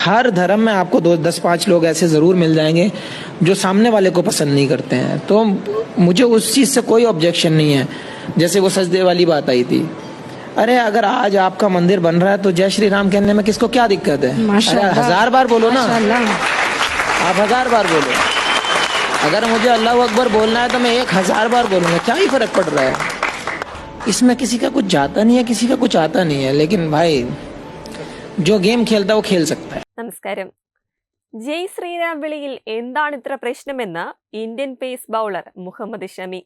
हर धर्म में आपको 10-5 लोग ऐसे जरूर मिल जाएंगे जो सामने वाले को पसंद नहीं करते हैं। तो मुझे उस चीज से कोई ऑब्जेक्शन नहीं है। जैसे वो सजदे वाली बात आई थी, अरे अगर आज आपका मंदिर बन रहा है तो जय श्री राम कहने में किसको क्या दिक्कत है? अरे 1000 बार बोलो ना, आप 1000 बार बोलो। अगर मुझे अल्लाह अकबर बोलना है तो मैं 1000 बार बोलूंगा, क्या ही फर्क पड़ रहा है? इसमें किसी का कुछ जाता नहीं है, किसी का कुछ आता नहीं है। लेकिन भाई जो गेम खेलता है वो खेल सकता है। നമസ്കാരം. ജയ് ശ്രീരാം വിളിയിൽ എന്താണിത്ര പ്രശ്നമെന്ന് Indian pace bowler Muhammad Shami.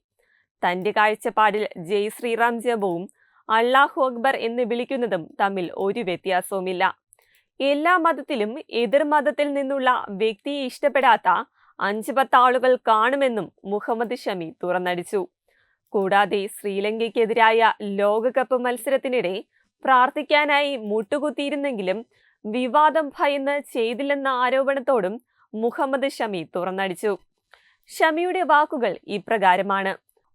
തന്റെ കാഴ്ചപ്പാടിൽ ജയ് ശ്രീറാം ജപവും അല്ലാഹു അക്ബർ എന്ന് വിളിക്കുന്നതും തമ്മിൽ ഒരു വ്യത്യാസവുമില്ല. എല്ലാ മതത്തിലും എതിർ മതത്തിൽ നിന്നുള്ള വ്യക്തിയെ ഇഷ്ടപ്പെടാത്ത 5-10 ആളുകൾ കാണുമെന്നും മുഹമ്മദ് ഷമി തുറന്നടിച്ചു. കൂടാതെ ശ്രീലങ്കയ്ക്കെതിരായ ലോകകപ്പ് മത്സരത്തിനിടെ പ്രാർത്ഥിക്കാനായി മുട്ടുകുത്തിയിരുന്നെങ്കിലും വിവാദം ഭയന്ന് ചെയ്തില്ലെന്ന ആരോപണത്തോടും മുഹമ്മദ് ഷമി തുറന്നടിച്ചു. ഷമിയുടെ വാക്കുകൾ ഇപ്രകാരമാണ്: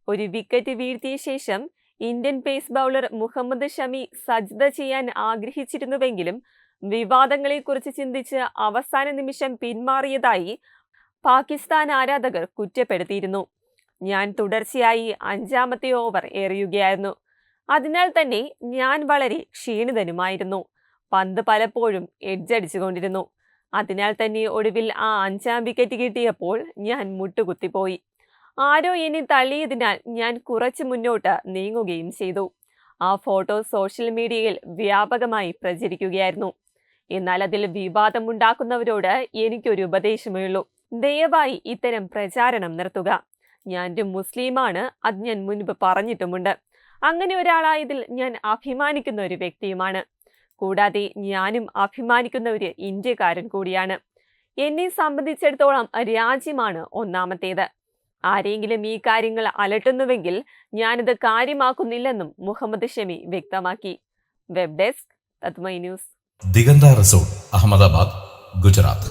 ഒരു വിക്കറ്റ് വീഴ്ത്തിയ ശേഷം Indian pace bowler Muhammad Shami സജ്ദ ചെയ്യാൻ ആഗ്രഹിച്ചിരുന്നുവെങ്കിലും വിവാദങ്ങളെക്കുറിച്ച് ചിന്തിച്ച് അവസാന നിമിഷം പിന്മാറിയതായി പാകിസ്ഥാൻ ആരാധകർ കുറ്റപ്പെടുത്തിയിരുന്നു. ഞാൻ തുടർച്ചയായി 5ാമത്തെ ഓവർ എറിയുകയായിരുന്നു. അതിനാൽ തന്നെ ഞാൻ വളരെ ക്ഷീണിതനുമായിരുന്നു. പന്ത് പലപ്പോഴും എഡ്ജടിച്ചുകൊണ്ടിരുന്നു. അതിനാൽ തന്നെ ഒടുവിൽ ആ 5ാം വിക്കറ്റ് കിട്ടിയപ്പോൾ ഞാൻ മുട്ടുകുത്തിപ്പോയി. ആരോ എന്നെ തള്ളിയതിനാൽ ഞാൻ കുറച്ച് മുന്നോട്ട് നീങ്ങുകയും ചെയ്തു. ആ ഫോട്ടോ സോഷ്യൽ മീഡിയയിൽ വ്യാപകമായി പ്രചരിക്കുകയായിരുന്നു. എന്നാൽ അതിൽ വിവാദമുണ്ടാക്കുന്നവരോട് എനിക്കൊരു ഉപദേശമേ ഉള്ളൂ: ദയവായി ഇത്തരം പ്രചാരണം നിർത്തുക. ഞാനൊരു മുസ്ലിമാണ്, അത് ഞാൻ മുൻപ് പറഞ്ഞിട്ടുമുണ്ട്. അങ്ങനെ ഒരാളായതിൽ ഞാൻ അഭിമാനിക്കുന്ന ഒരു വ്യക്തിയുമാണ്. കൂടാതെ ഞാനും അഭിമാനിക്കുന്ന ഒരു ഇന്ത്യക്കാരൻ കൂടിയാണ്. എന്നെ സംബന്ധിച്ചിടത്തോളം രാജ്യമാണ് ഒന്നാമത്തേത്. ആരെങ്കിലും ഈ കാര്യങ്ങൾ അലട്ടുന്നുവെങ്കിൽ ഞാനിത് കാര്യമാക്കുന്നില്ലെന്നും മുഹമ്മദ് ഷമി വ്യക്തമാക്കി. വെബ് ഡെസ്ക് തത്മൈ ന്യൂസ്. ദിഗന്ത റിസോർട്ട്, അഹമ്മദാബാദ്, ഗുജറാത്ത്.